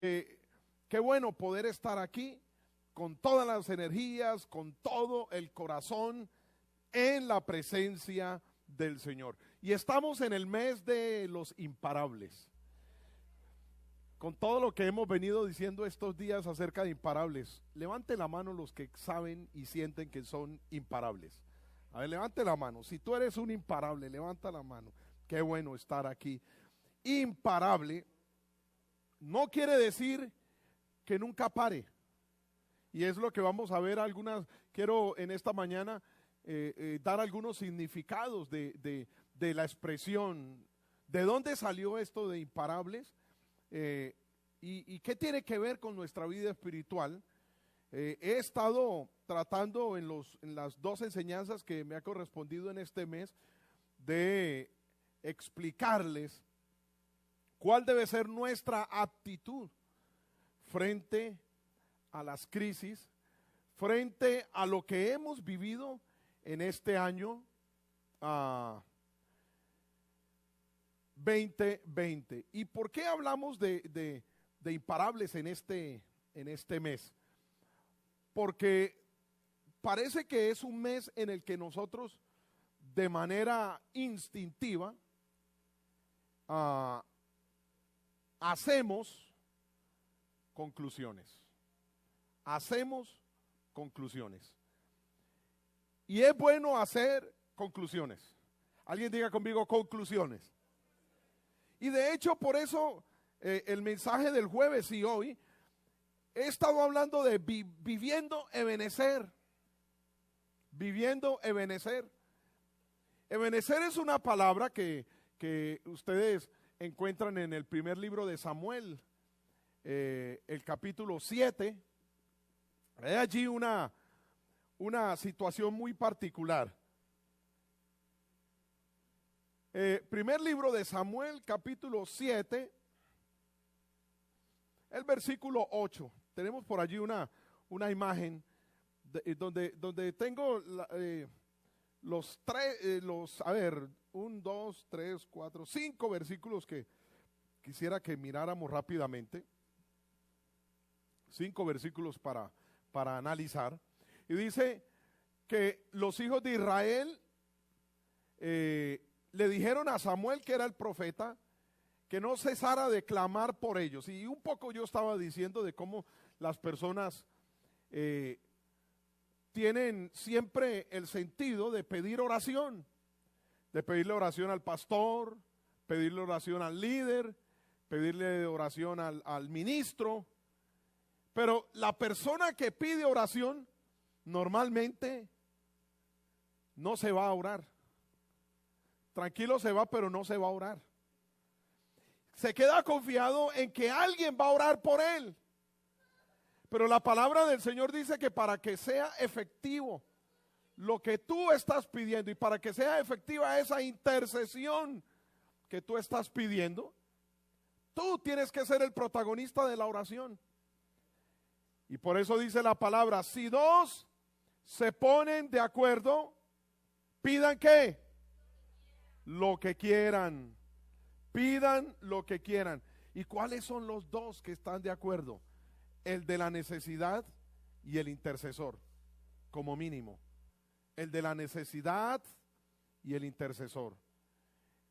Eh, Qué bueno poder estar aquí con todas las energías, con todo el corazón en la presencia del Señor. Y estamos en el mes de los imparables. Con todo lo que hemos venido diciendo estos días acerca de imparables, levante la mano los que saben y sienten que son imparables. A ver, levante la mano. Si tú eres un imparable, levanta la mano. Qué bueno estar aquí. Imparable no quiere decir que nunca pare. Y es lo que vamos a ver quiero en esta mañana dar algunos significados de la expresión, de dónde salió esto de imparables y qué tiene que ver con nuestra vida espiritual. He estado tratando en las dos enseñanzas que me ha correspondido en este mes de explicarles cuál debe ser nuestra actitud frente a las crisis, frente a lo que hemos vivido en este año 2020. ¿Y por qué hablamos de imparables en este mes? Porque parece que es un mes en el que nosotros de manera instintiva hacemos conclusiones. Hacemos conclusiones. Y es bueno hacer conclusiones. Alguien diga conmigo conclusiones. Y de hecho por eso el mensaje del jueves y hoy he estado hablando de viviendo Ebenezer. Viviendo Ebenezer. Ebenezer es una palabra que ustedes encuentran en el primer libro de Samuel, el capítulo 7. Hay allí una situación muy particular. Primer libro de Samuel, capítulo 7, el versículo 8. Tenemos por allí una imagen donde tengo un, dos, tres, cuatro, cinco versículos que quisiera que miráramos rápidamente. 5 versículos para analizar. Y dice que los hijos de Israel le dijeron a Samuel, que era el profeta, que no cesara de clamar por ellos. Y un poco yo estaba diciendo de cómo las personas tienen siempre el sentido de pedir oración, de pedirle oración al pastor, pedirle oración al líder, pedirle oración al ministro. Pero la persona que pide oración normalmente no se va a orar. Tranquilo se va, pero no se va a orar. Se queda confiado en que alguien va a orar por él. Pero la palabra del Señor dice que para que sea efectivo lo que tú estás pidiendo y para que sea efectiva esa intercesión que tú estás pidiendo, tú tienes que ser el protagonista de la oración. Y por eso dice la palabra, si dos se ponen de acuerdo, pidan ¿qué? Lo que quieran. Pidan lo que quieran. ¿Y cuáles son los dos que están de acuerdo? El de la necesidad y el intercesor, como mínimo. El de la necesidad y el intercesor.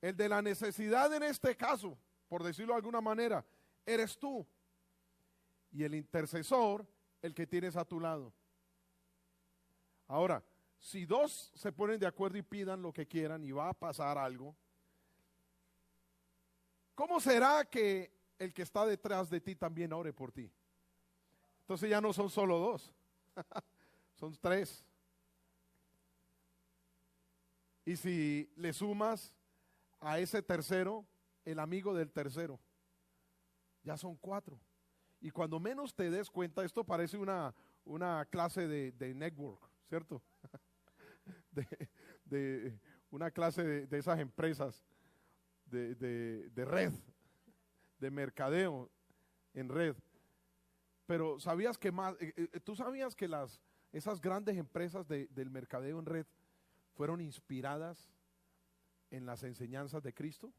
El de la necesidad en este caso, por decirlo de alguna manera, eres tú. Y el intercesor, el que tienes a tu lado. Ahora, si dos se ponen de acuerdo y pidan lo que quieran y va a pasar algo, ¿cómo será que el que está detrás de ti también ore por ti? Entonces ya no son solo dos, son tres. Y si le sumas a ese tercero, el amigo del tercero, ya son 4. Y cuando menos te des cuenta, esto parece una clase de network, ¿cierto? de una clase de esas empresas de red, de mercadeo en red. Pero ¿sabías que tú sabías que esas grandes empresas del mercadeo en red fueron inspiradas en las enseñanzas de Cristo?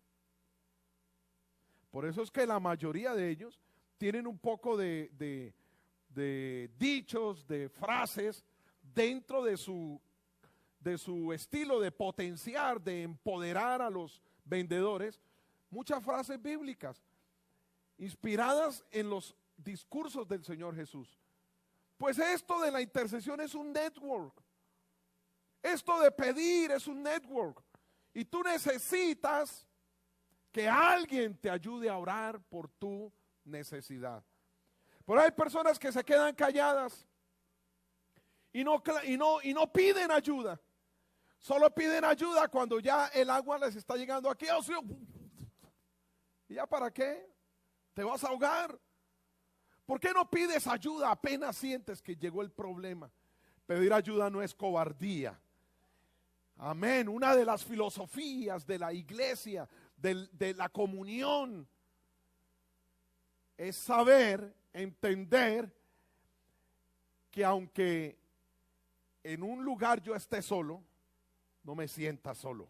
Por eso es que la mayoría de ellos tienen un poco de dichos, de frases dentro de su estilo de potenciar, de empoderar a los vendedores, muchas frases bíblicas inspiradas en los discursos del Señor Jesús. Pues esto de la intercesión es un network. Esto de pedir es un network. Y tú necesitas que alguien te ayude a orar por tu necesidad. Pero hay personas que se quedan calladas y no piden ayuda. Solo piden ayuda cuando ya el agua les está llegando aquí. Oh, Señor. ¿Y ya para qué? Te vas a ahogar. ¿Por qué no pides ayuda apenas sientes que llegó el problema? Pedir ayuda no es cobardía. Amén. Una de las filosofías de la iglesia, de la comunión, es saber, entender que aunque en un lugar yo esté solo, no me sienta solo.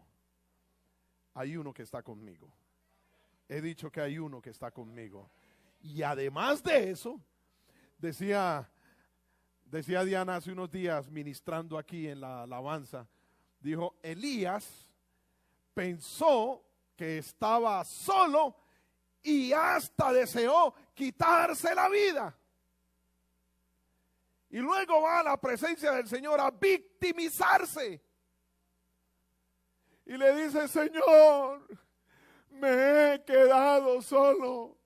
Hay uno que está conmigo. He dicho que hay uno que está conmigo. Y además de eso, decía Diana hace unos días ministrando aquí en la alabanza, dijo, Elías pensó que estaba solo y hasta deseó quitarse la vida. Y luego va a la presencia del Señor a victimizarse. Y le dice, Señor, me he quedado solo.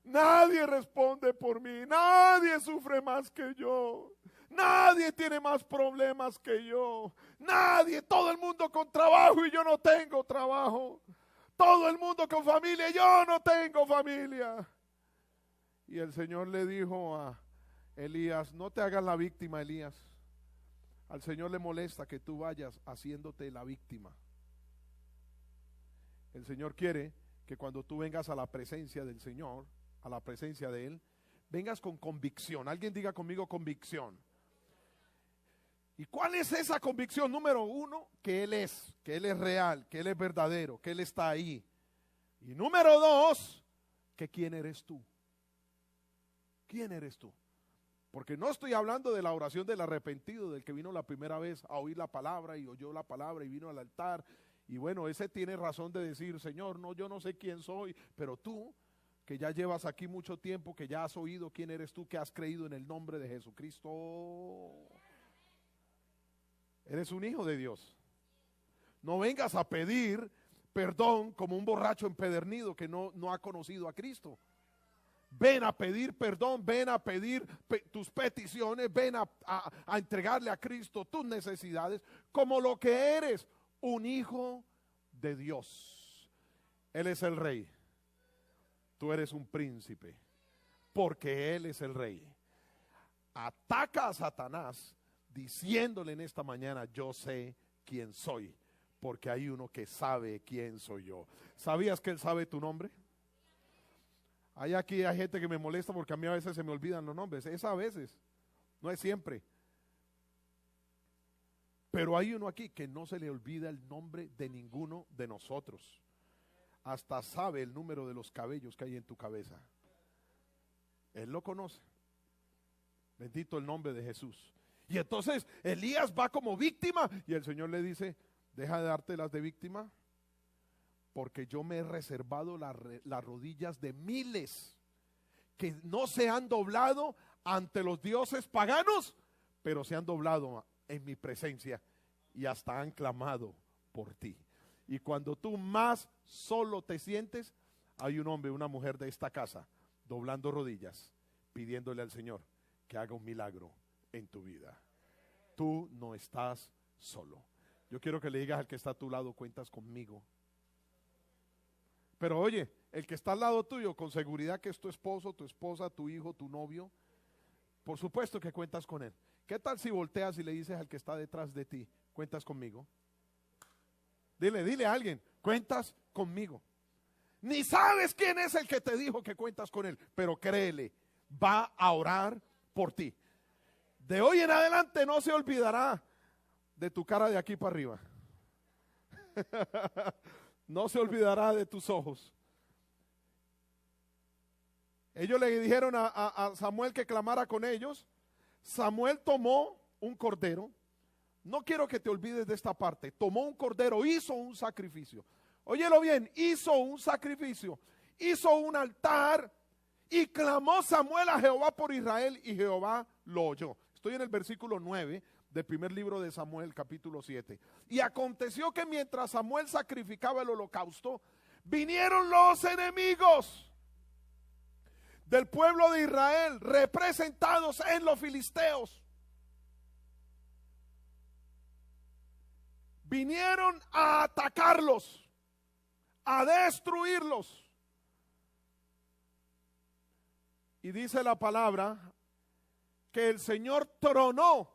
Nadie responde por mí. Nadie sufre más que yo. Nadie tiene más problemas que yo. Nadie, todo el mundo con trabajo y yo no tengo trabajo. Todo el mundo con familia y yo no tengo familia. Y el Señor le dijo a Elías, no te hagas la víctima, Elías. Al Señor le molesta que tú vayas haciéndote la víctima. El Señor quiere que cuando tú vengas a la presencia del Señor, a la presencia de Él, vengas con convicción. Alguien diga conmigo convicción. ¿Y cuál es esa convicción? Número uno, que Él es real, que Él es verdadero, que Él está ahí. Y número dos, que quién eres tú. ¿Quién eres tú? Porque no estoy hablando de la oración del arrepentido, del que vino la primera vez a oír la palabra y oyó la palabra y vino al altar. Y bueno, ese tiene razón de decir, Señor, no, yo no sé quién soy, pero tú, que ya llevas aquí mucho tiempo, que ya has oído quién eres tú, que has creído en el nombre de Jesucristo. Eres un hijo de Dios. No vengas a pedir perdón como un borracho empedernido que no ha conocido a Cristo. Ven a pedir perdón, ven a pedir tus peticiones, ven a entregarle a Cristo tus necesidades como lo que eres, un hijo de Dios. Él es el rey. Tú eres un príncipe, porque Él es el rey. Ataca a Satanás diciéndole en esta mañana, yo sé quién soy, porque hay uno que sabe quién soy yo. ¿Sabías que Él sabe tu nombre? Hay gente que me molesta porque a mí a veces se me olvidan los nombres. Es a veces, no es siempre. Pero hay uno aquí que no se le olvida el nombre de ninguno de nosotros. Hasta sabe el número de los cabellos que hay en tu cabeza. Él lo conoce. Bendito el nombre de Jesús. Y entonces Elías va como víctima y el Señor le dice, deja de dártelas de víctima, porque yo me he reservado las rodillas de miles que no se han doblado ante los dioses paganos, pero se han doblado en mi presencia y hasta han clamado por ti. Y cuando tú más solo te sientes, hay un hombre, una mujer de esta casa, doblando rodillas, pidiéndole al Señor que haga un milagro en tu vida. Tú no estás solo. Yo quiero que le digas al que está a tu lado, cuentas conmigo. Pero oye, el que está al lado tuyo, con seguridad que es tu esposo, tu esposa, tu hijo, tu novio, por supuesto que cuentas con él. ¿Qué tal si volteas y le dices al que está detrás de ti, cuentas conmigo? Dile a alguien, cuentas conmigo. Ni sabes quién es el que te dijo que cuentas con él, pero créele, va a orar por ti. De hoy en adelante no se olvidará de tu cara de aquí para arriba. No se olvidará de tus ojos. Ellos le dijeron a Samuel que clamara con ellos. Samuel tomó un cordero. No quiero que te olvides de esta parte. Tomó un cordero, hizo un sacrificio. Óyelo bien, hizo un sacrificio. Hizo un altar y clamó Samuel a Jehová por Israel y Jehová lo oyó. Estoy en el versículo 9 del primer libro de Samuel, capítulo 7. Y aconteció que mientras Samuel sacrificaba el holocausto, vinieron los enemigos del pueblo de Israel, representados en los filisteos. Vinieron a atacarlos, a destruirlos. Y dice la palabra que el Señor tronó.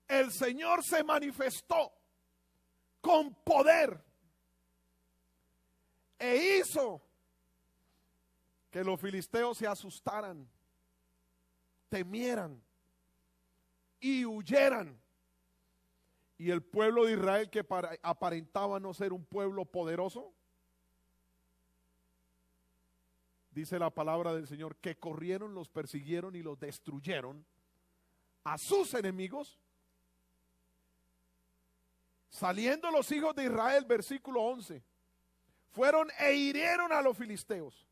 El Señor se manifestó con poder e hizo que los filisteos se asustaran, temieran y huyeran. Y el pueblo de Israel, que aparentaba no ser un pueblo poderoso, dice la palabra del Señor, que corrieron, los persiguieron y los destruyeron a sus enemigos. Saliendo los hijos de Israel, versículo 11, fueron e hirieron a los filisteos.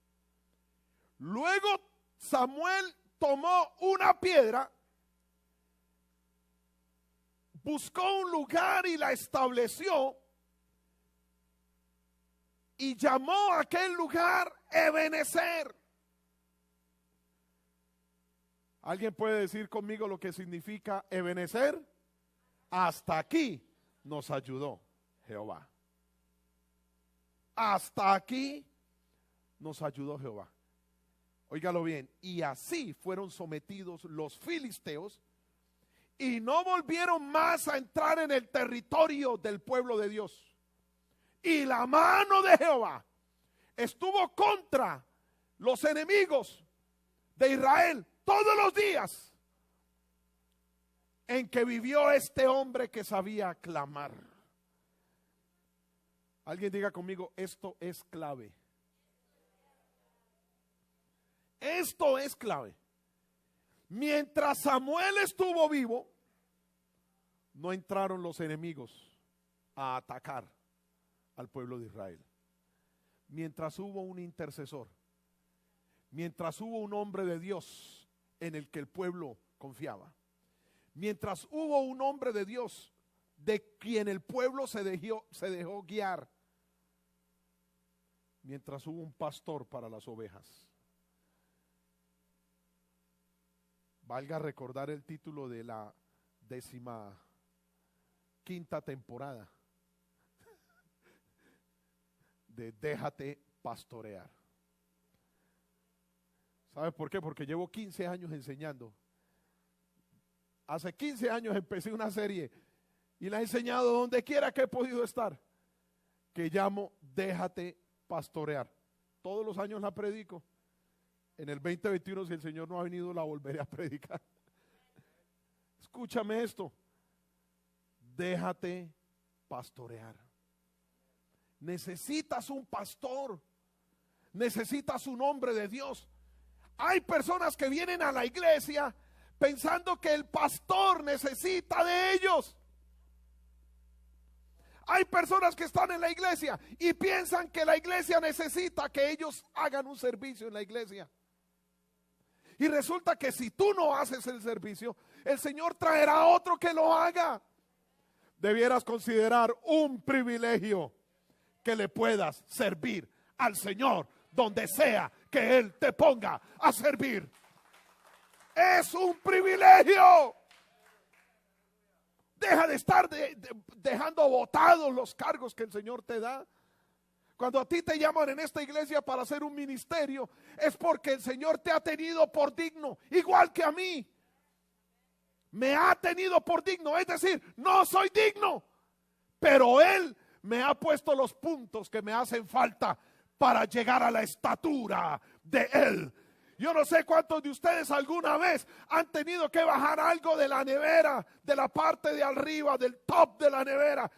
Luego Samuel tomó una piedra, buscó un lugar y la estableció y llamó a aquel lugar Ebenezer. ¿Alguien puede decir conmigo lo que significa Ebenezer? Hasta aquí nos ayudó Jehová. Hasta aquí nos ayudó Jehová. Óigalo bien. Y así fueron sometidos los filisteos y no volvieron más a entrar en el territorio del pueblo de Dios. Y la mano de Jehová estuvo contra los enemigos de Israel todos los días en que vivió este hombre que sabía clamar. Alguien diga conmigo, esto es clave. Esto es clave. Mientras Samuel estuvo vivo, no entraron los enemigos a atacar al pueblo de Israel. Mientras hubo un intercesor, mientras hubo un hombre de Dios en el que el pueblo confiaba, mientras hubo un hombre de Dios de quien el pueblo se dejó guiar, mientras hubo un pastor para las ovejas. Valga recordar el título de la 15ª temporada de Déjate pastorear. ¿Sabes por qué? Porque llevo 15 años enseñando. Hace 15 años empecé una serie y la he enseñado donde quiera que he podido estar, que llamo Déjate pastorear. Todos los años la predico. En el 2021, si el Señor no ha venido, la volveré a predicar. Escúchame esto. Déjate pastorear. Necesitas un pastor. Necesitas un hombre de Dios. Hay personas que vienen a la iglesia pensando que el pastor necesita de ellos. Hay personas que están en la iglesia y piensan que la iglesia necesita que ellos hagan un servicio en la iglesia. Y resulta que si tú no haces el servicio, el Señor traerá a otro que lo haga. Debieras considerar un privilegio que le puedas servir al Señor donde sea que Él te ponga a servir. Es un privilegio. Deja de estar dejando botados los cargos que el Señor te da. Cuando a ti te llaman en esta iglesia para hacer un ministerio, es porque el Señor te ha tenido por digno, igual que a mí. Me ha tenido por digno, es decir, no soy digno, pero Él me ha puesto los puntos que me hacen falta para llegar a la estatura de Él. Yo no sé cuántos de ustedes alguna vez han tenido que bajar algo de la nevera, de la parte de arriba, del top de la nevera,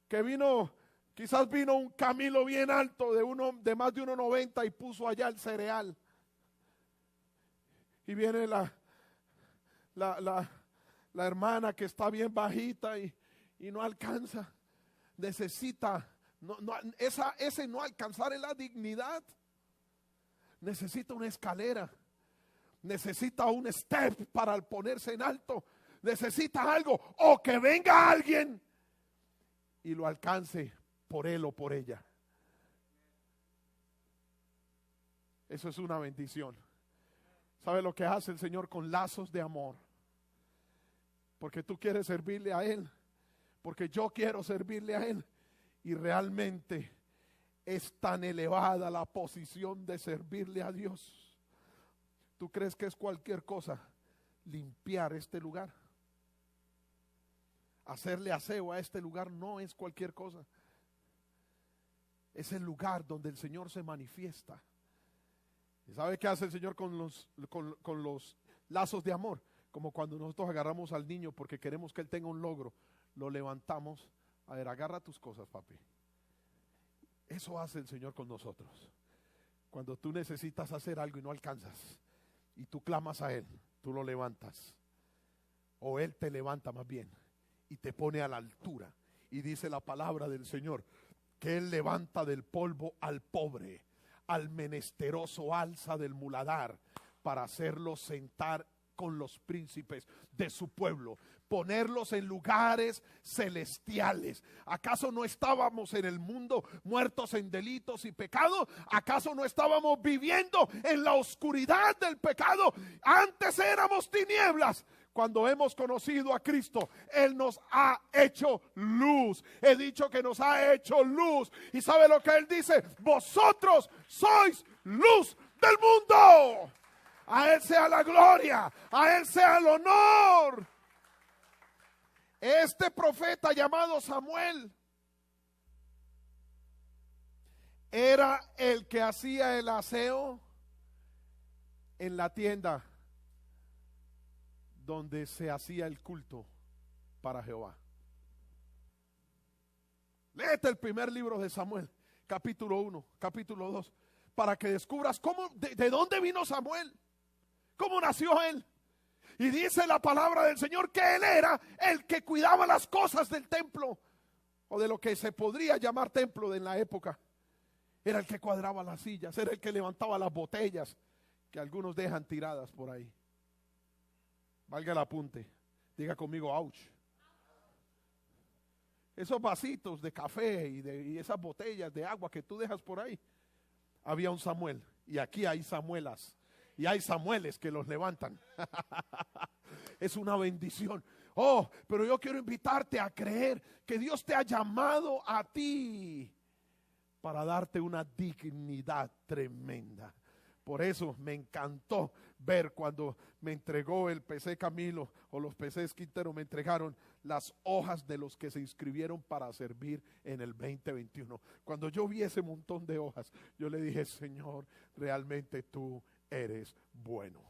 que vino Quizás vino un Camilo bien alto de más de 1,90 y puso allá el cereal. Y viene la hermana que está bien bajita y no alcanza. Necesita, ese no alcanzar en la dignidad. Necesita una escalera. Necesita un step para ponerse en alto. Necesita algo. O que venga alguien y lo alcance por él o por ella. Eso es una bendición. ¿Sabe lo que hace el Señor con lazos de amor? Porque tú quieres servirle a Él. Porque yo quiero servirle a Él. Y realmente es tan elevada la posición de servirle a Dios. ¿Tú crees que es cualquier cosa limpiar este lugar? Hacerle aseo a este lugar no es cualquier cosa. Es el lugar donde el Señor se manifiesta. ¿Y sabe qué hace el Señor con los lazos de amor? Como cuando nosotros agarramos al niño porque queremos que él tenga un logro, lo levantamos. A ver, agarra tus cosas, papi. Eso hace el Señor con nosotros. Cuando tú necesitas hacer algo y no alcanzas, y tú clamas a Él, tú lo levantas. O Él te levanta más bien y te pone a la altura. Y dice la palabra del Señor que Él levanta del polvo al pobre, al menesteroso alza del muladar, para hacerlo sentar con los príncipes de su pueblo, ponerlos en lugares celestiales. ¿Acaso no estábamos en el mundo muertos en delitos y pecados? ¿Acaso no estábamos viviendo en la oscuridad del pecado? Antes éramos tinieblas. Cuando hemos conocido a Cristo, Él nos ha hecho luz. He dicho que nos ha hecho luz. ¿Y sabe lo que Él dice? Vosotros sois luz del mundo. A Él sea la gloria, a Él sea el honor. Este profeta llamado Samuel era el que hacía el aseo en la tienda donde se hacía el culto para Jehová. Léete el primer libro de Samuel, capítulo 1, capítulo 2, para que descubras de dónde vino Samuel, cómo nació él. Y dice la palabra del Señor que él era el que cuidaba las cosas del templo, o de lo que se podría llamar templo en la época. Era el que cuadraba las sillas, era el que levantaba las botellas que algunos dejan tiradas por ahí. Valga el apunte, diga conmigo, ouch. Esos vasitos de café y esas botellas de agua que tú dejas por ahí. Había un Samuel, y aquí hay Samuelas. Y hay Samueles que los levantan. Es una bendición. Oh, pero yo quiero invitarte a creer que Dios te ha llamado a ti para darte una dignidad tremenda. Por eso me encantó ver cuando me entregó el PC Camilo o los PCs Quintero, me entregaron las hojas de los que se inscribieron para servir en el 2021. Cuando yo vi ese montón de hojas, yo le dije, Señor, realmente tú eres bueno.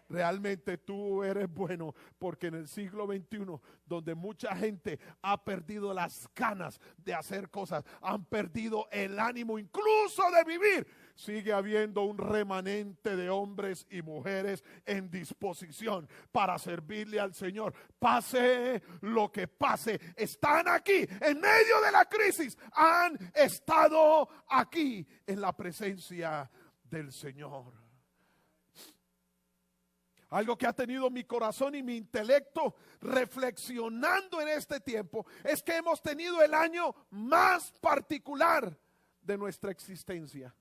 Realmente tú eres bueno, porque en el siglo XXI, donde mucha gente ha perdido las ganas de hacer cosas, han perdido el ánimo incluso de vivir, sigue habiendo un remanente de hombres y mujeres en disposición para servirle al Señor. Pase lo que pase, están aquí en medio de la crisis, han estado aquí en la presencia del Señor. Algo que ha tenido mi corazón y mi intelecto reflexionando en este tiempo es que hemos tenido el año más particular de nuestra existencia.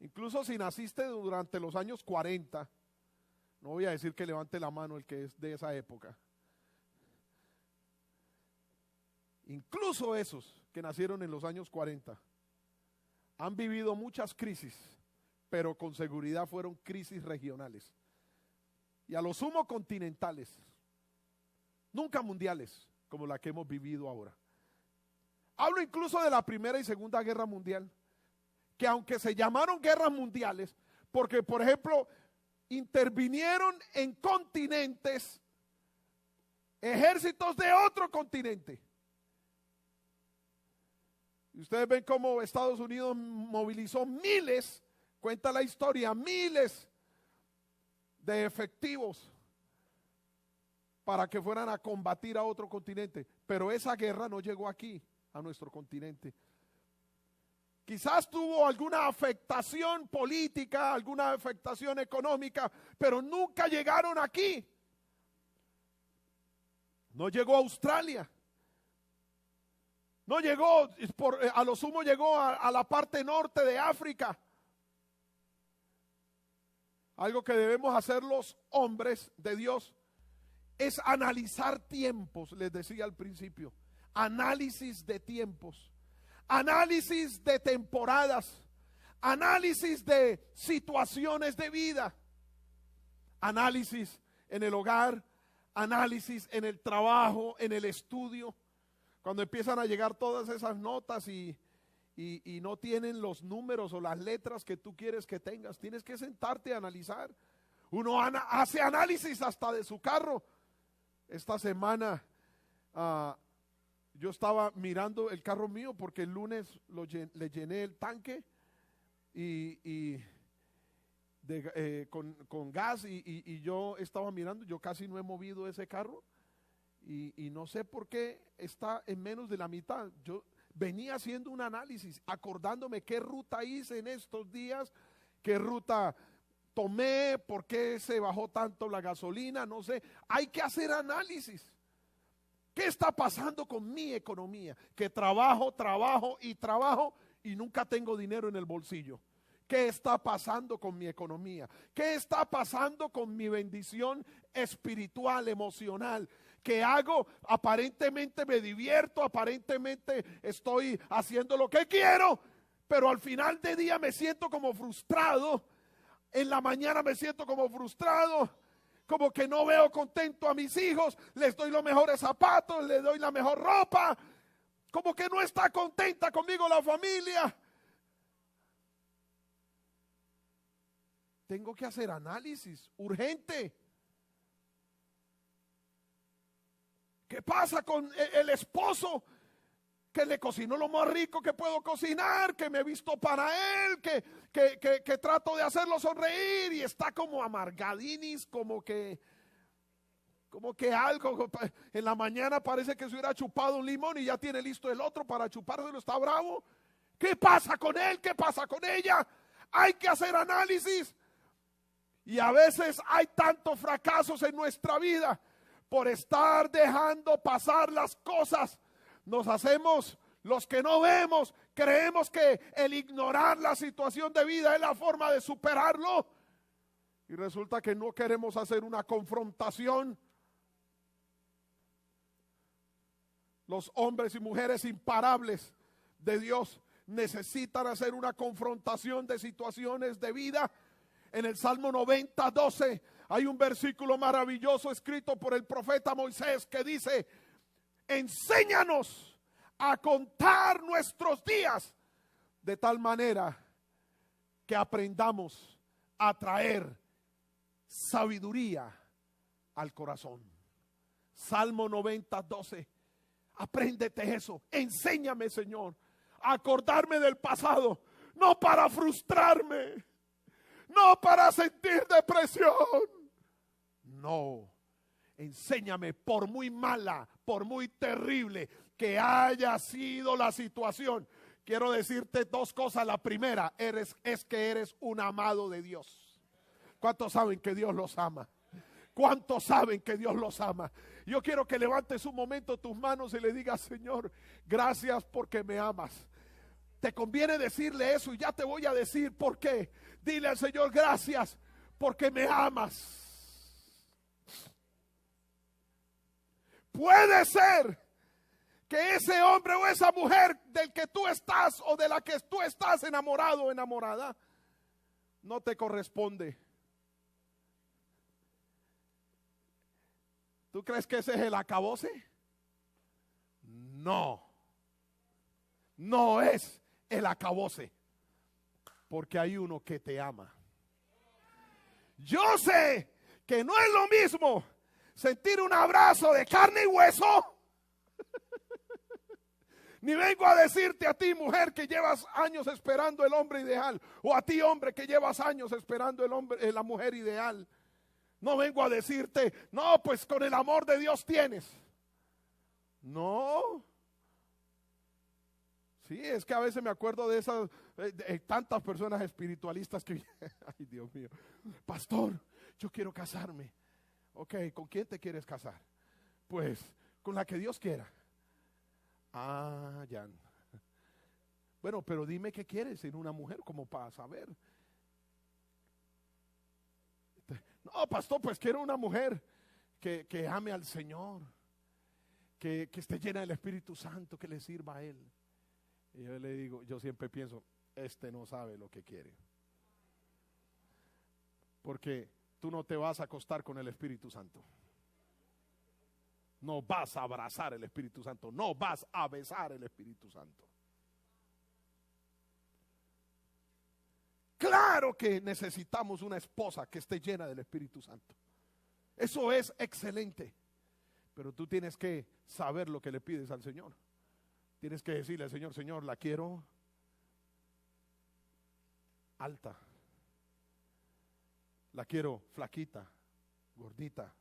Incluso si naciste durante los años 40, no voy a decir que levante la mano el que es de esa época. Incluso esos que nacieron en los años 40 han vivido muchas crisis, pero con seguridad fueron crisis regionales y a lo sumo continentales, nunca mundiales como la que hemos vivido ahora. Hablo incluso de la Primera y Segunda Guerra Mundial, que aunque se llamaron guerras mundiales, porque por ejemplo intervinieron en continentes ejércitos de otro continente, Y ustedes ven cómo Estados Unidos movilizó miles, cuenta la historia, miles de efectivos para que fueran a combatir a otro continente. Pero esa guerra no llegó aquí, a nuestro continente. Quizás tuvo alguna afectación política, alguna afectación económica, pero nunca llegaron aquí. No llegó a Australia. No llegó, a lo sumo llegó a la parte norte de África. Algo que debemos hacer los hombres de Dios es analizar tiempos, les decía al principio. Análisis de tiempos, análisis de temporadas, análisis de situaciones de vida, análisis en el hogar, análisis en el trabajo, en el estudio. Cuando empiezan a llegar todas esas notas y no tienen los números o las letras que tú quieres que tengas, tienes que sentarte a analizar. Uno hace análisis hasta de su carro. Esta semana yo estaba mirando el carro mío porque el lunes le llené el tanque con gas y yo estaba mirando, yo casi no he movido ese carro y no sé por qué está en menos de la mitad. Yo venía haciendo un análisis, acordándome qué ruta hice en estos días, qué ruta tomé, por qué se bajó tanto la gasolina, no sé. Hay que hacer análisis. ¿Qué está pasando con mi economía? Que trabajo y nunca tengo dinero en el bolsillo. ¿Qué está pasando con mi economía? ¿Qué está pasando con mi bendición espiritual, emocional? ¿Qué hago? Aparentemente me divierto, aparentemente estoy haciendo lo que quiero, pero al final de día me siento como frustrado. En la mañana me siento como frustrado, como que no veo contento a mis hijos, les doy los mejores zapatos, les doy la mejor ropa, como que no está contenta conmigo la familia. Tengo que hacer análisis urgente. ¿Qué pasa con el esposo que le cocinó lo más rico que puedo cocinar, que me he visto para él, que trato de hacerlo sonreír y está como amargadinis, como que algo, en la mañana parece que se hubiera chupado un limón y ya tiene listo el otro para chupárselo, está bravo? ¿Qué pasa con él? ¿Qué pasa con ella? Hay que hacer análisis. Y a veces hay tantos fracasos en nuestra vida por estar dejando pasar las cosas. Nos hacemos los que no vemos, creemos que el ignorar la situación de vida es la forma de superarlo. Y resulta que no queremos hacer una confrontación. Los hombres y mujeres imparables de Dios necesitan hacer una confrontación de situaciones de vida. En el Salmo 90:12 hay un versículo maravilloso escrito por el profeta Moisés que dice: enséñanos a contar nuestros días de tal manera que aprendamos a traer sabiduría al corazón. Salmo 90:12. Apréndete eso. Enséñame, Señor, a acordarme del pasado, no para frustrarme, no para sentir depresión. No. Enséñame, por muy mala, por muy terrible que haya sido la situación. Quiero decirte dos cosas. La primera es que eres un amado de Dios. ¿Cuántos saben que Dios los ama? ¿Cuántos saben que Dios los ama? Yo quiero que levantes un momento tus manos y le digas: Señor, gracias porque me amas. Te conviene decirle eso y ya te voy a decir por qué. Dile al Señor: gracias porque me amas. Puede ser que ese hombre o esa mujer del que tú estás o de la que tú estás enamorado o enamorada no te corresponde. ¿Tú crees que ese es el acabose? No, no es el acabose, porque hay uno que te ama. Yo sé que no es lo mismo sentir un abrazo de carne y hueso. Ni vengo a decirte a ti, mujer, que llevas años esperando el hombre ideal, o a ti, hombre, que llevas años esperando la mujer ideal. No vengo a decirte, no, pues con el amor de Dios tienes. No. Sí, es que a veces me acuerdo de esas tantas personas espiritualistas que, ay, Dios mío, pastor, yo quiero casarme. Ok, ¿con quién te quieres casar? Pues con la que Dios quiera. Ah, ya. Bueno, pero dime qué quieres en una mujer como para saber. No, pastor, pues quiero una mujer que ame al Señor, que esté llena del Espíritu Santo, que le sirva a Él. Y yo le digo, yo siempre pienso, este no sabe lo que quiere. Porque tú no te vas a acostar con el Espíritu Santo. No vas a abrazar el Espíritu Santo. No vas a besar el Espíritu Santo. Claro que necesitamos una esposa que esté llena del Espíritu Santo. Eso es excelente. Pero tú tienes que saber lo que le pides al Señor. Tienes que decirle al Señor, Señor, la quiero alta. La quiero flaquita, gordita,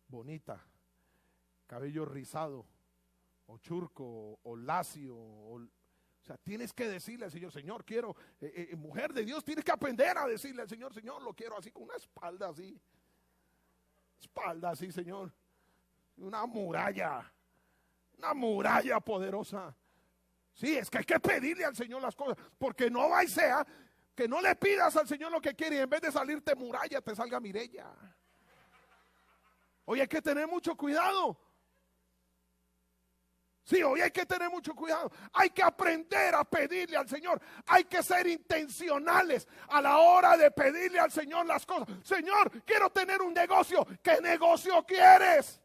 bonita, cabello rizado, o churco, o lacio, o sea, tienes que decirle al Señor, Señor, quiero, mujer de Dios, tienes que aprender a decirle al Señor, Señor, lo quiero así, con una espalda así, Señor, una muralla poderosa. Sí, es que hay que pedirle al Señor las cosas, porque no va y sea que no le pidas al Señor lo que quiere y en vez de salirte muralla, te salga Mirella. Hoy hay que tener mucho cuidado. Sí, hoy hay que tener mucho cuidado. Hay que aprender a pedirle al Señor. Hay que ser intencionales a la hora de pedirle al Señor las cosas. Señor, quiero tener un negocio. ¿Qué negocio quieres?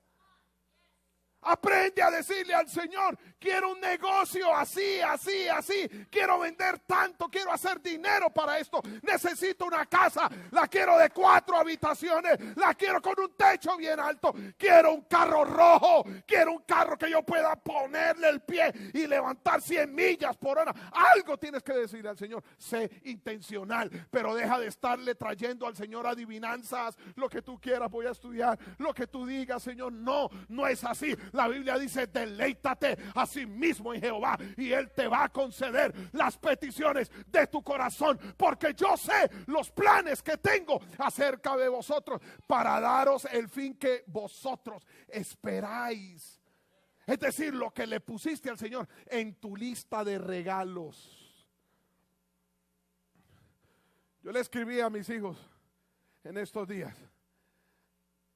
Aprende a decirle al Señor, quiero un negocio así, así, así. Quiero vender tanto, quiero hacer dinero para esto. Necesito una casa, la quiero de 4 habitaciones, la quiero con un techo bien alto. Quiero un carro rojo, quiero un carro que yo pueda ponerle el pie y levantar 100 millas por hora. Algo tienes que decirle al Señor. Sé intencional, pero deja de estarle trayendo al Señor adivinanzas. Lo que tú quieras voy a estudiar, lo que tú digas, Señor. No, no es así. La Biblia dice, deleítate a sí mismo en Jehová y Él te va a conceder las peticiones de tu corazón, porque yo sé los planes que tengo acerca de vosotros para daros el fin que vosotros esperáis. Es decir, lo que le pusiste al Señor en tu lista de regalos. Yo le escribí a mis hijos en estos días.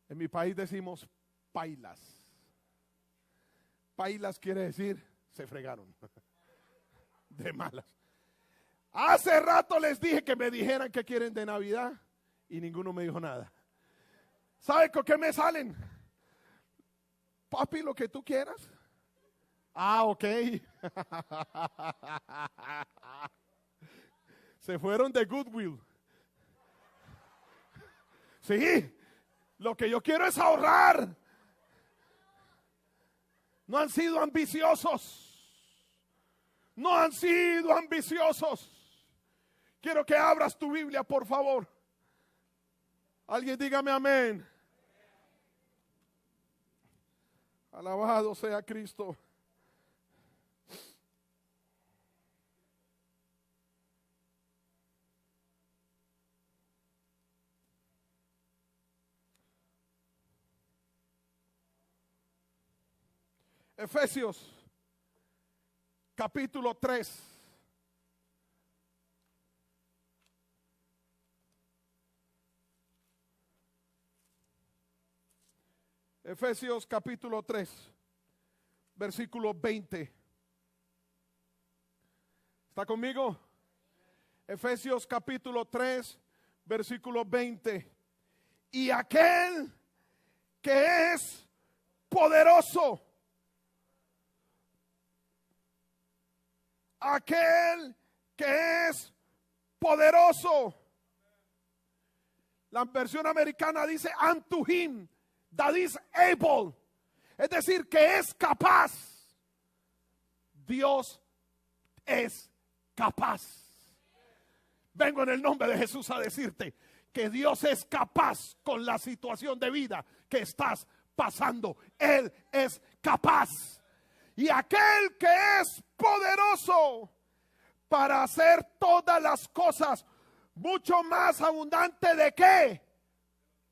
En mi país decimos pailas. Pailas quiere decir se fregaron. De malas. Hace rato les dije que me dijeran qué quieren de Navidad y ninguno me dijo nada. ¿Sabe con qué me salen? Papi, lo que tú quieras. Ah, ok. Se fueron de Goodwill. Sí, lo que yo quiero es ahorrar. No han sido ambiciosos. No han sido ambiciosos. Quiero que abras tu Biblia, por favor. Alguien dígame amén. Alabado sea Cristo. Efesios capítulo 3. Efesios capítulo 3, versículo 20. ¿Está conmigo? Efesios capítulo 3, versículo 20. Y aquel que es poderoso, aquel que es poderoso. La versión americana dice unto him that is able, es decir, que es capaz. Dios es capaz. Vengo en el nombre de Jesús a decirte que Dios es capaz con la situación de vida que estás pasando. Él es capaz. Y aquel que es poderoso para hacer todas las cosas mucho más abundante de qué?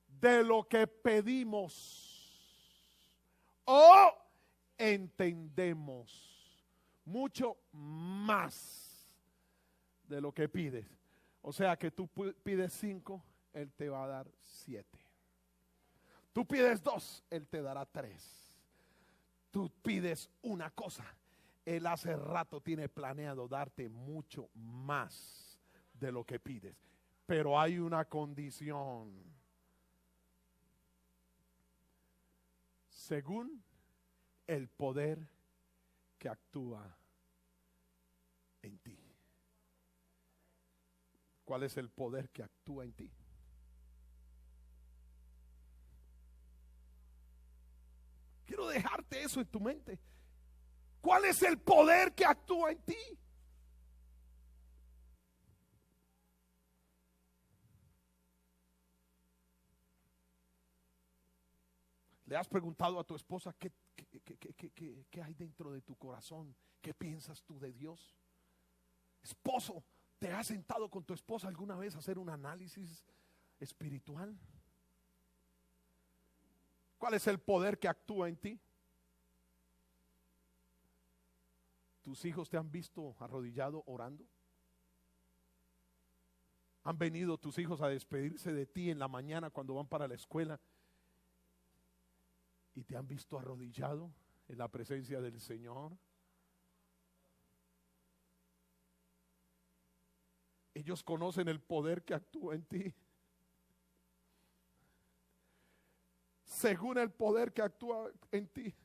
De lo que pedimos o entendemos. Mucho más de lo que pides. O sea que tú pides 5, Él te va a dar 7. Tú pides 2, Él te dará 3. Tú pides una cosa, Él hace rato tiene planeado darte mucho más de lo que pides. Pero hay una condición. Según el poder que actúa en ti. ¿Cuál es el poder que actúa en ti? Quiero dejarte eso en tu mente. ¿Cuál es el poder que actúa en ti? ¿Le has preguntado a tu esposa qué hay dentro de tu corazón? ¿Qué piensas tú de Dios? Esposo, ¿te has sentado con tu esposa alguna vez a hacer un análisis espiritual? ¿Cuál es el poder que actúa en ti? ¿Tus hijos te han visto arrodillado orando? ¿Han venido tus hijos a despedirse de ti en la mañana cuando van para la escuela y te han visto arrodillado en la presencia del Señor? Ellos conocen el poder que actúa en ti. Según el poder que actúa en ti.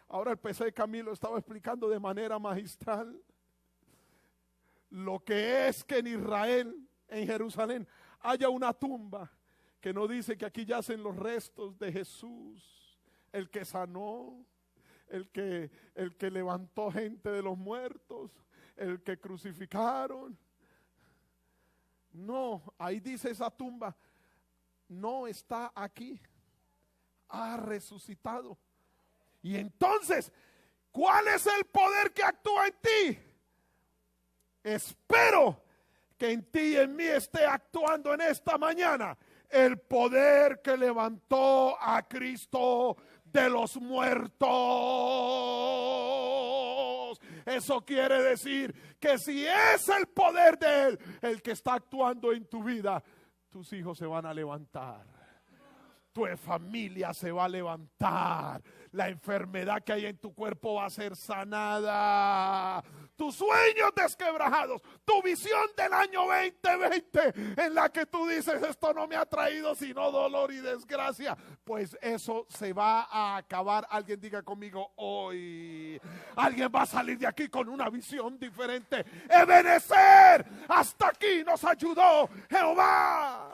Ahora el PC Camilo estaba explicando de manera magistral lo que es que en Israel, en Jerusalén, haya una tumba que no dice que aquí yacen los restos de Jesús, el que sanó, el que levantó gente de los muertos, el que crucificaron. No, ahí dice esa tumba, no está aquí, ha resucitado. Y entonces, ¿cuál es el poder que actúa en ti? Espero que en ti y en mí esté actuando en esta mañana el poder que levantó a Cristo de los muertos. Eso quiere decir que si es el poder de Él el que está actuando en tu vida, tus hijos se van a levantar. Tu familia se va a levantar. La enfermedad que hay en tu cuerpo va a ser sanada. Tus sueños desquebrajados. Tu visión del año 2020 en la que tú dices esto no me ha traído sino dolor y desgracia. Pues eso se va a acabar. Alguien diga conmigo hoy. Alguien va a salir de aquí con una visión diferente. Ebenecer. Hasta aquí nos ayudó Jehová.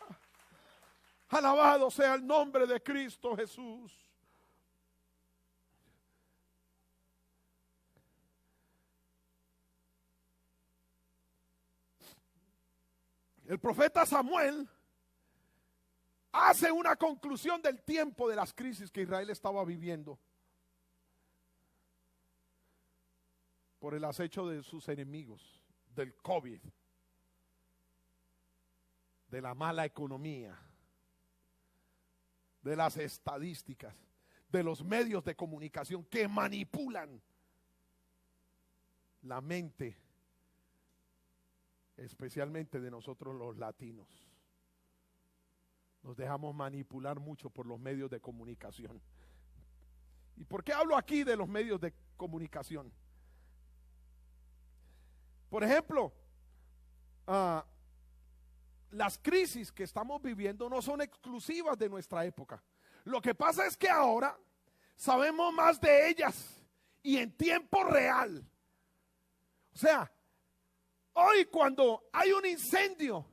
Alabado sea el nombre de Cristo Jesús. El profeta Samuel hace una conclusión del tiempo de las crisis que Israel estaba viviendo por el acecho de sus enemigos, del COVID, de la mala economía, de las estadísticas, de los medios de comunicación que manipulan la mente, especialmente de nosotros los latinos. Nos dejamos manipular mucho por los medios de comunicación. ¿Y por qué hablo aquí de los medios de comunicación? Por ejemplo, las crisis que estamos viviendo no son exclusivas de nuestra época. Lo que pasa es que ahora sabemos más de ellas y en tiempo real. O sea, hoy cuando hay un incendio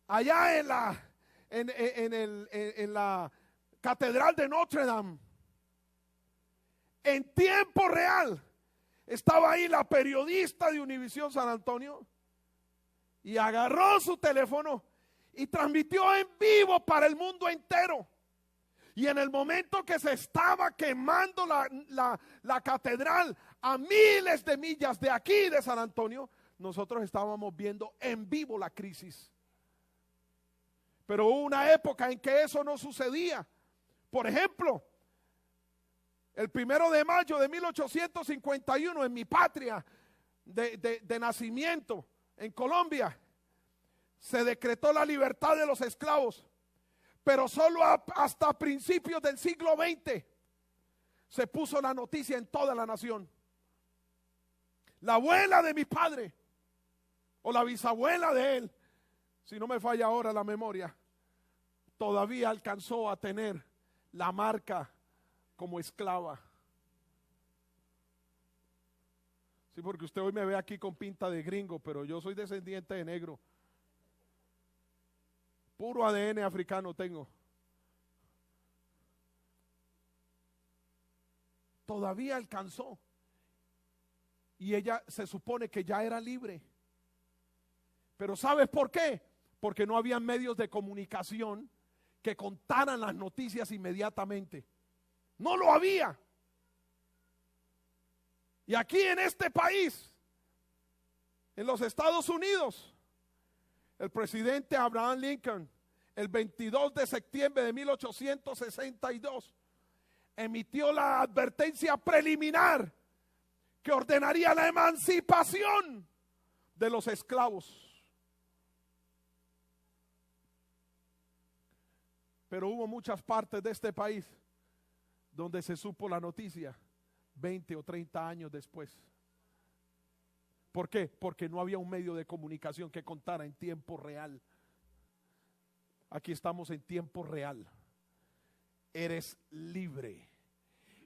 allá en la Catedral de Notre Dame, en tiempo real Estaba ahí la periodista de Univisión San Antonio y agarró su teléfono y transmitió en vivo para el mundo entero. Y en el momento que se estaba quemando la catedral a miles de millas de aquí de San Antonio, nosotros estábamos viendo en vivo la crisis. Pero hubo una época en que eso no sucedía. Por ejemplo, el 1 de mayo de 1851, en mi patria de nacimiento, en Colombia, se decretó la libertad de los esclavos. Pero solo hasta principios del siglo XX se puso la noticia en toda la nación. La abuela de mi padre, o la bisabuela de él, si no me falla ahora la memoria, todavía alcanzó a tener la marca como esclava. Sí, porque usted hoy me ve aquí con pinta de gringo, pero yo soy descendiente de negro. Puro ADN africano tengo. Todavía alcanzó. Y ella se supone que ya era libre. Pero ¿sabes por qué? Porque no había medios de comunicación que contaran las noticias inmediatamente. No lo había. Y aquí en este país, en los Estados Unidos, el presidente Abraham Lincoln, el 22 de septiembre de 1862, emitió la advertencia preliminar que ordenaría la emancipación de los esclavos. Pero hubo muchas partes de este país donde se supo la noticia 20 o 30 años después. ¿Por qué? Porque no había un medio de comunicación que contara en tiempo real. Aquí estamos en tiempo real. Eres libre.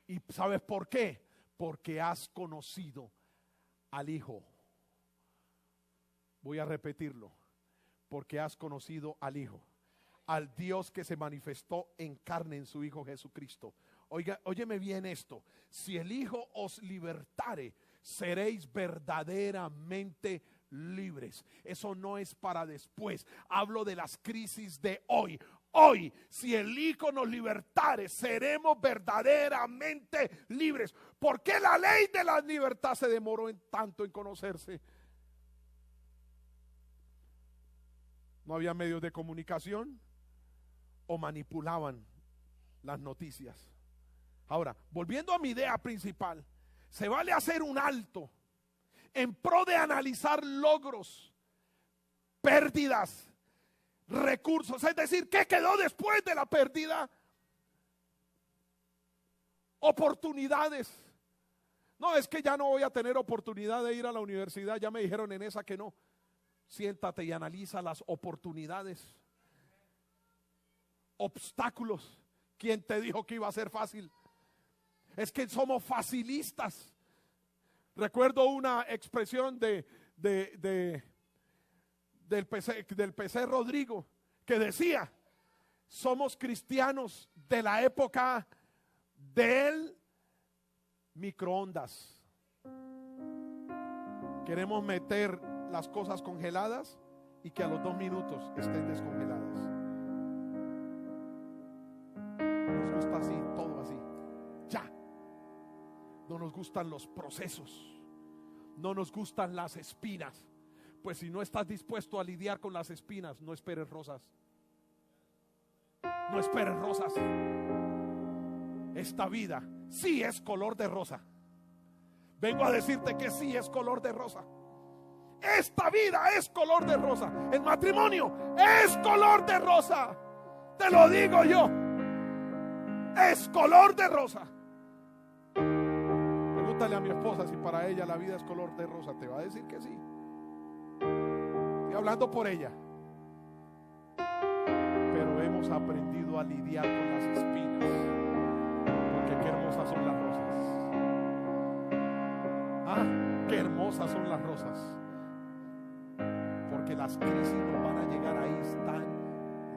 ¿Y sabes por qué? Porque has conocido al Hijo. Voy a repetirlo. Porque has conocido al Hijo. Al Dios que se manifestó en carne en su Hijo Jesucristo. Oiga, óyeme bien esto. Si el Hijo os libertare, seréis verdaderamente libres. Eso no es para después. Hablo de las crisis de hoy. Hoy, si el Hijo nos libertare, seremos verdaderamente libres. ¿Por qué la ley de la libertad se demoró tanto en conocerse? No había medios de comunicación o manipulaban las noticias. Ahora, volviendo a mi idea principal, se vale hacer un alto en pro de analizar logros, pérdidas, recursos, es decir, ¿qué quedó después de la pérdida? Oportunidades. No, es que ya no voy a tener oportunidad de ir a la universidad, ya me dijeron en esa que no. Siéntate y analiza las oportunidades. Obstáculos. ¿Quién te dijo que iba a ser fácil? Es que somos facilistas. Recuerdo una expresión del PC Rodrigo que decía: somos cristianos de la época del microondas. Queremos meter las cosas congeladas y que a los 2 minutos estén descongeladas. Nos gusta así, todo así, ya. No nos gustan los procesos, no nos gustan las espinas. Pues si no estás dispuesto a lidiar con las espinas, no esperes rosas. No esperes rosas. Esta vida sí es color de rosa. Vengo a decirte que sí es color de rosa. Esta vida es color de rosa. El matrimonio es color de rosa. Te lo digo yo. Es color de rosa. Pregúntale a mi esposa si para ella la vida es color de rosa. Te va a decir que sí. Estoy hablando por ella. Pero hemos aprendido a lidiar con las espinas. Porque qué hermosas son las rosas. Ah, qué hermosas son las rosas. Porque las crisis no van a llegar, ahí están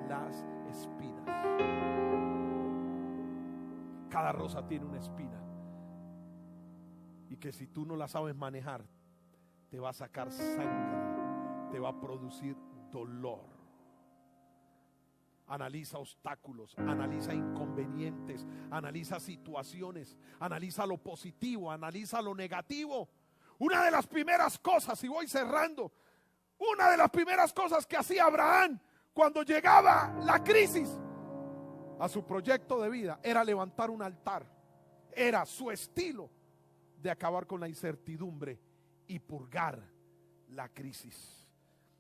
las espinas. Cada rosa tiene una espina. y que si tú no la sabes manejar, te va a sacar sangre, te va a producir dolor. Analiza obstáculos, analiza inconvenientes, analiza situaciones, analiza lo positivo, analiza lo negativo. Una de las primeras cosas, y voy cerrando, una de las primeras cosas que hacía Abraham cuando llegaba la crisis a su proyecto de vida era levantar un altar. Era su estilo de acabar con la incertidumbre y purgar la crisis.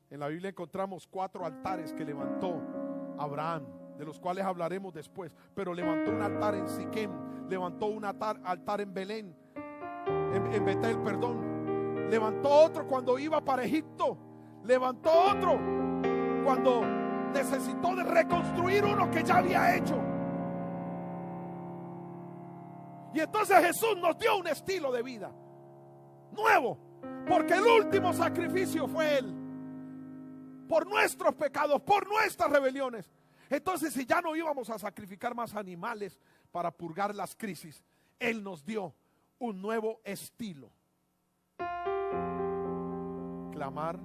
En la Biblia encontramos 4 altares que levantó Abraham, de los cuales hablaremos después. Pero levantó un altar en Siquem, levantó un altar en Belén, en Betel, perdón. Levantó otro cuando iba para Egipto. Levantó otro cuando necesitó de reconstruir uno que ya había hecho. Y entonces Jesús nos dio un estilo de vida nuevo, porque el último sacrificio fue Él, por nuestros pecados, por nuestras rebeliones. Entonces, si ya no íbamos a sacrificar más animales para purgar las crisis, Él nos dio un nuevo estilo: clamar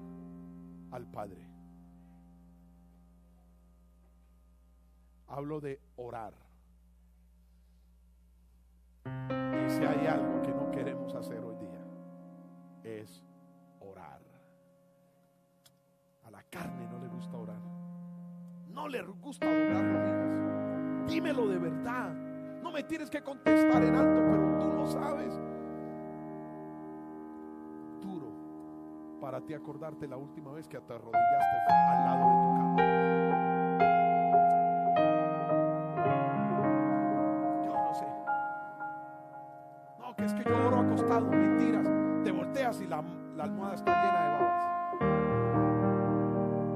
al Padre. Hablo de orar. Y si hay algo que no queremos hacer hoy día, es orar. A la carne no le gusta orar. No le gusta doblar rodillas. Dímelo de verdad. No me tienes que contestar en alto, pero tú lo sabes. Duro para ti acordarte la última vez que te arrodillaste al lado de tu cama. Yo no sé. No, que es que yo oro acostado. Mentiras. Te volteas y la almohada está llena de babas.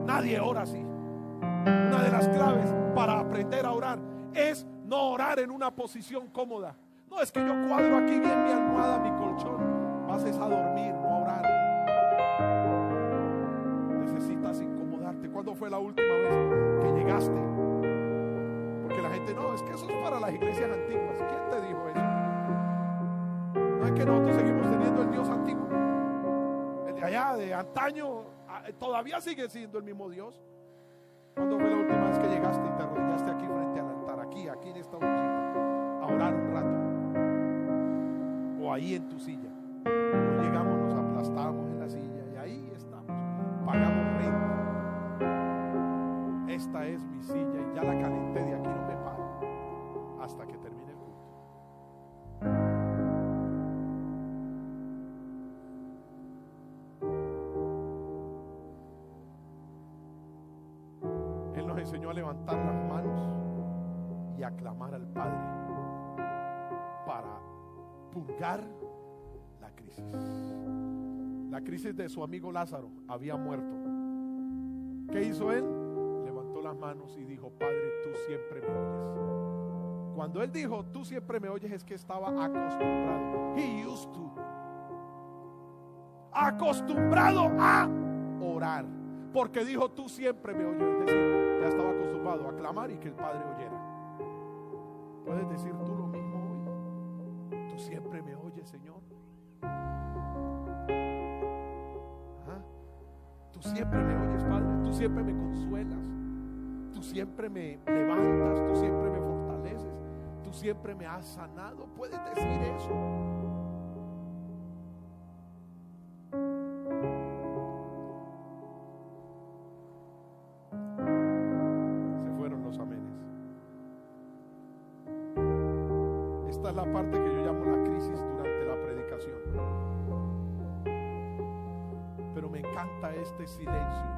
Nadie ora así. Una de las claves para aprender a orar es no orar en una posición cómoda. No, es que yo cuadro aquí bien mi almohada, mi colchón. Vas a dormir, no a orar. Necesitas incomodarte. ¿Cuándo fue la última vez que llegaste? Porque la gente, no, es que eso es para las iglesias antiguas. ¿Quién te dijo eso? No es que nosotros seguimos teniendo el Dios antiguo. El de allá, de antaño, todavía sigue siendo el mismo Dios. ¿Cuándo fue la última vez que llegaste y te arrodillaste aquí frente al altar? Aquí en esta orillita, a orar un rato. O ahí en tu silla. No llegamos, nos aplastamos en la silla y ahí estamos. Pagamos renta. Esta es mi silla y ya la calenté, de aquí no me paro hasta que termine el culto. Enseñó a levantar las manos y a clamar al Padre para purgar la crisis. La crisis de su amigo Lázaro había muerto. ¿Qué hizo él? Levantó las manos y dijo: Padre, tú siempre me oyes. Cuando él dijo tú siempre me oyes, es que estaba acostumbrado. He used to. Acostumbrado a orar. Porque dijo tú siempre me oyes. Es decir, ya estaba acostumbrado a clamar y que el Padre oyera. Puedes decir tú lo mismo hoy. Tú siempre me oyes, Señor. Tú siempre me oyes, Padre. Tú siempre me consuelas. Tú siempre me levantas. Tú siempre me fortaleces. Tú siempre me has sanado. Puedes decir eso. Esta es la parte que yo llamo la crisis durante la predicación. Pero me encanta este silencio,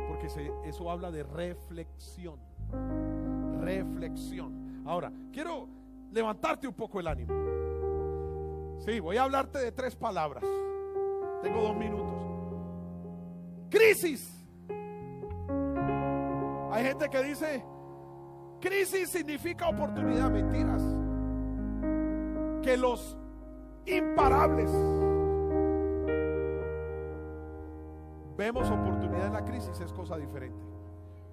porque eso habla de reflexión. Reflexión. Ahora, quiero levantarte un poco el ánimo. Sí, voy a hablarte de 3 palabras. Tengo 2 minutos. Crisis. Hay gente que dice: crisis significa oportunidad. Mentiras. Que los imparables vemos oportunidad en la crisis es cosa diferente.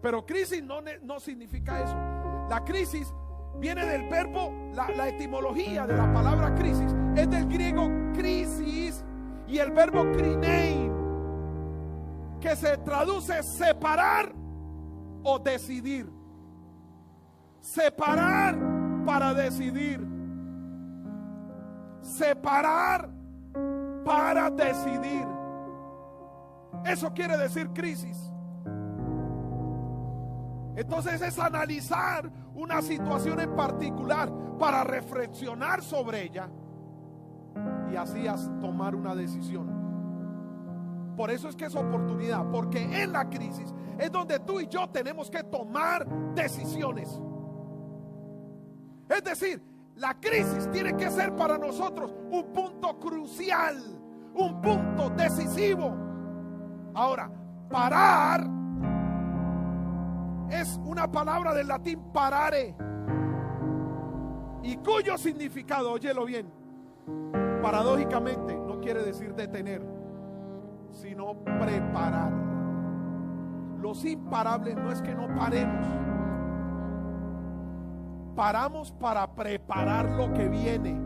Pero crisis no significa eso. La crisis viene del verbo, la etimología de la palabra crisis es del griego crisis y el verbo krinein, que se traduce separar o decidir. Separar para decidir. Separar para decidir. Eso quiere decir crisis. Entonces es analizar una situación en particular para reflexionar sobre ella y así tomar una decisión. Por eso es que es oportunidad, porque en la crisis es donde tú y yo tenemos que tomar decisiones. Es decir, la crisis tiene que ser para nosotros un punto crucial, un punto decisivo. Ahora, parar es una palabra del latín parare, y cuyo significado, óyelo bien, paradójicamente no quiere decir detener, sino preparar. Los imparables no es que no paremos, paramos para preparar lo que viene.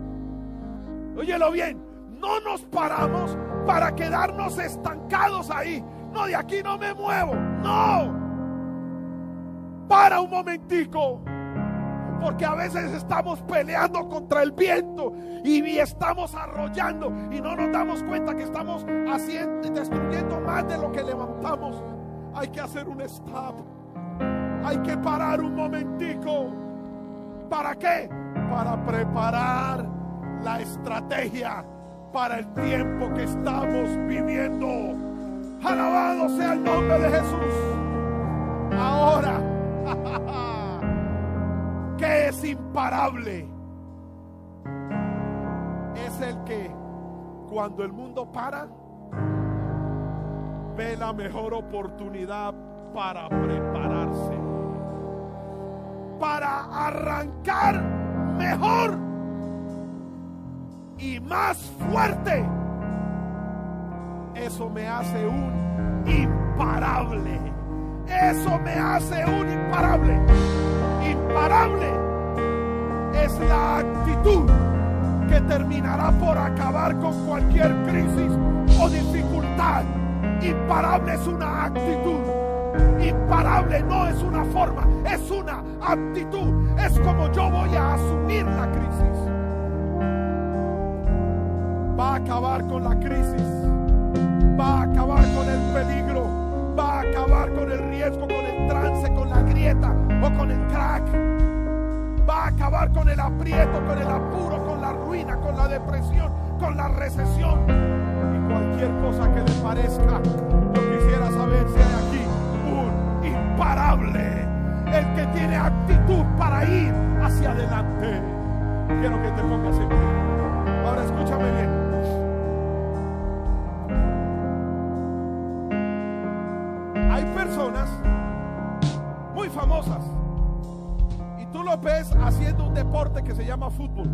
Óyelo bien, no nos paramos para quedarnos estancados ahí. No, de aquí no me muevo. No, para un momentico, porque a veces estamos peleando contra el viento y estamos arrollando y no nos damos cuenta que estamos destruyendo más de lo que levantamos. Hay que hacer un stop, hay que parar un momentico. ¿Para qué? Para preparar la estrategia para el tiempo que estamos viviendo. Alabado sea el nombre de Jesús. Ahora, ¿qué es imparable? Es el que cuando el mundo para, ve la mejor oportunidad para prepararse, para arrancar mejor y más fuerte. Eso me hace un imparable. Eso me hace un imparable. Imparable es la actitud que terminará por acabar con cualquier crisis o dificultad. Imparable es una actitud. Imparable no es una forma, es una actitud. Es como yo voy a asumir la crisis. Va a acabar con la crisis, va a acabar con el peligro, va a acabar con el riesgo, con el trance, con la grieta o con el crack. Va a acabar con el aprieto, con el apuro, con la ruina, con la depresión, con la recesión y cualquier cosa que le parezca. Yo quisiera saber si hay aquí un imparable, el que tiene actitud para ir hacia adelante. Quiero que te pongas en pie. Ahora escúchame bien. Hay personas muy famosas y tú lo ves haciendo un deporte que se llama fútbol.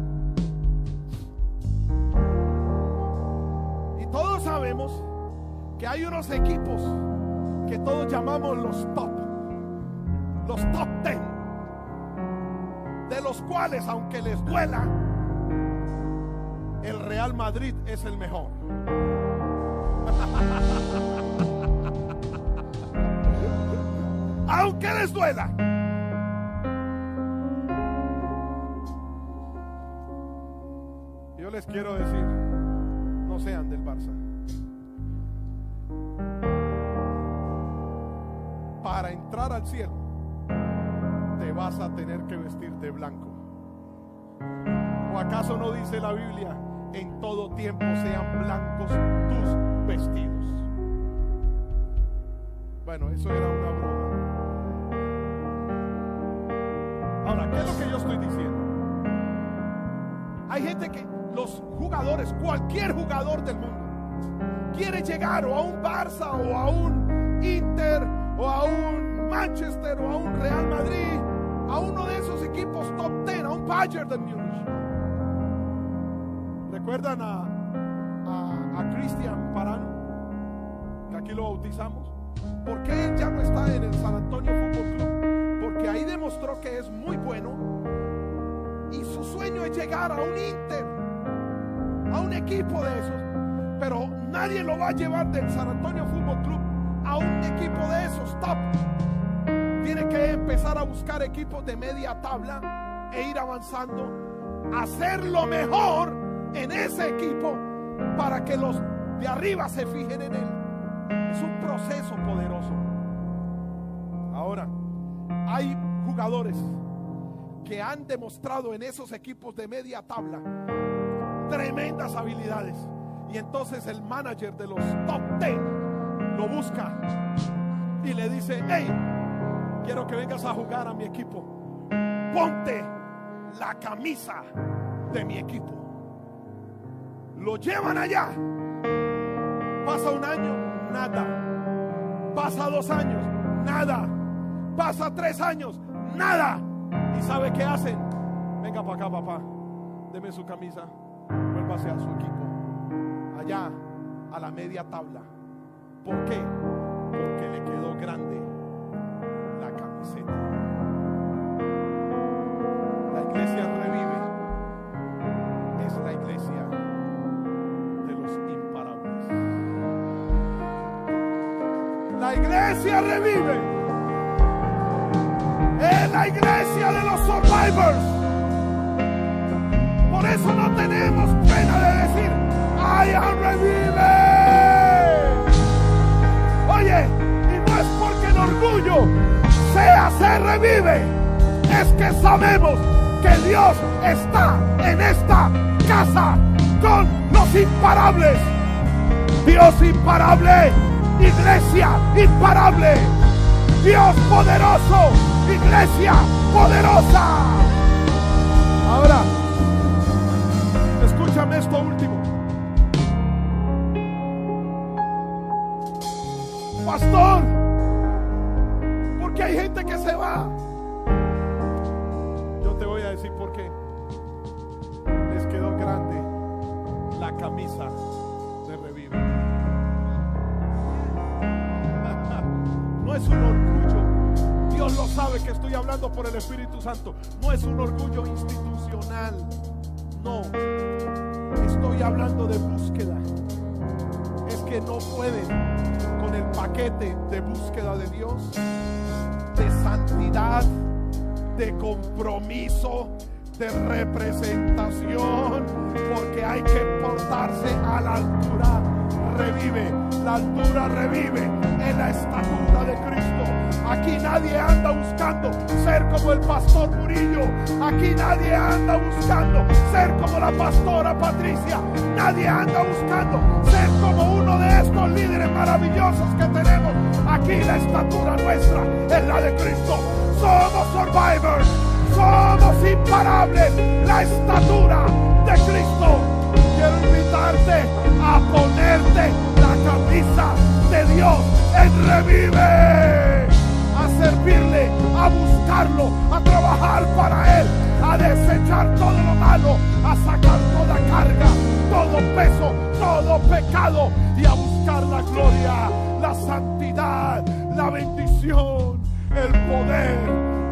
Y todos sabemos que hay unos equipos que todos llamamos los top 10, de los cuales, aunque les duela, el Real Madrid es el mejor. Aunque les duela. Yo les quiero decir, no sean del Barça. Para entrar al cielo, te vas a tener que vestir de blanco. ¿O acaso no dice la Biblia, en todo tiempo sean blancos tus vestidos? Bueno, eso era una broma. Ahora, ¿qué es lo que yo estoy diciendo? Hay gente que, los jugadores, cualquier jugador del mundo, quiere llegar o a un Barça o a un Inter o a un Manchester o a un Real Madrid, a uno de esos equipos top 10, a un Bayern de Múnich. ¿Recuerdan a Cristian Parano? Que aquí lo bautizamos. ¿Por qué él ya no está en el San Antonio Fútbol Club? Porque ahí demostró que es muy bueno, sueño es llegar a un Inter, a un equipo de esos, pero nadie lo va a llevar del San Antonio Fútbol Club a un equipo de esos top. Tiene que empezar a buscar equipos de media tabla e ir avanzando, hacer lo mejor en ese equipo para que los de arriba se fijen en él. Es un proceso poderoso. Ahora, hay jugadores que han demostrado en esos equipos de media tabla tremendas habilidades, y entonces el manager de los top 10 lo busca y le dice: hey, quiero que vengas a jugar a mi equipo, ponte la camisa de mi equipo. Lo llevan allá, pasa un año, nada, pasa 2 años, nada, pasa 3 años, nada. ¿Y sabe qué hacen? Venga para acá, papá, deme su camisa, vuélvase a su equipo, allá a la media tabla. ¿Por qué? Porque le quedó grande la camiseta. La iglesia revive es la iglesia de los imparables. La iglesia revive es la iglesia de los survivors. Por eso no tenemos pena de decir: I am revive. Oye, y no es porque el orgullo sea ser revive, es que sabemos que Dios está en esta casa con los imparables. Dios imparable, iglesia imparable, Dios poderoso, iglesia poderosa. Ahora, escúchame esto último. Pastor, porque hay gente que se va. Yo te voy a decir por qué. Les quedó grande la camisa de Revive. No es un orgullo. Dios lo sabe que estoy hablando por el Espíritu Santo. No es un orgullo institucional. No. Estoy hablando de búsqueda. Es que no pueden con el paquete de búsqueda de Dios, de santidad, de compromiso, de representación, porque hay que portarse a la altura. Revive, la altura revive en la estatura de Cristo. Aquí nadie anda buscando ser como el pastor Murillo. Aquí nadie anda buscando ser como la pastora Patricia. Nadie anda buscando ser como uno de estos líderes maravillosos que tenemos. Aquí la estatura nuestra es la de Cristo. Somos survivors, somos imparables. La estatura de Cristo. Quiero invitarte a ponerte la camisa de Dios en Revive, a servirle, a buscarlo, a trabajar para Él, a desechar todo lo malo, a sacar toda carga, todo peso, todo pecado, y a buscar la gloria, la santidad, la bendición, el poder,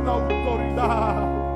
la autoridad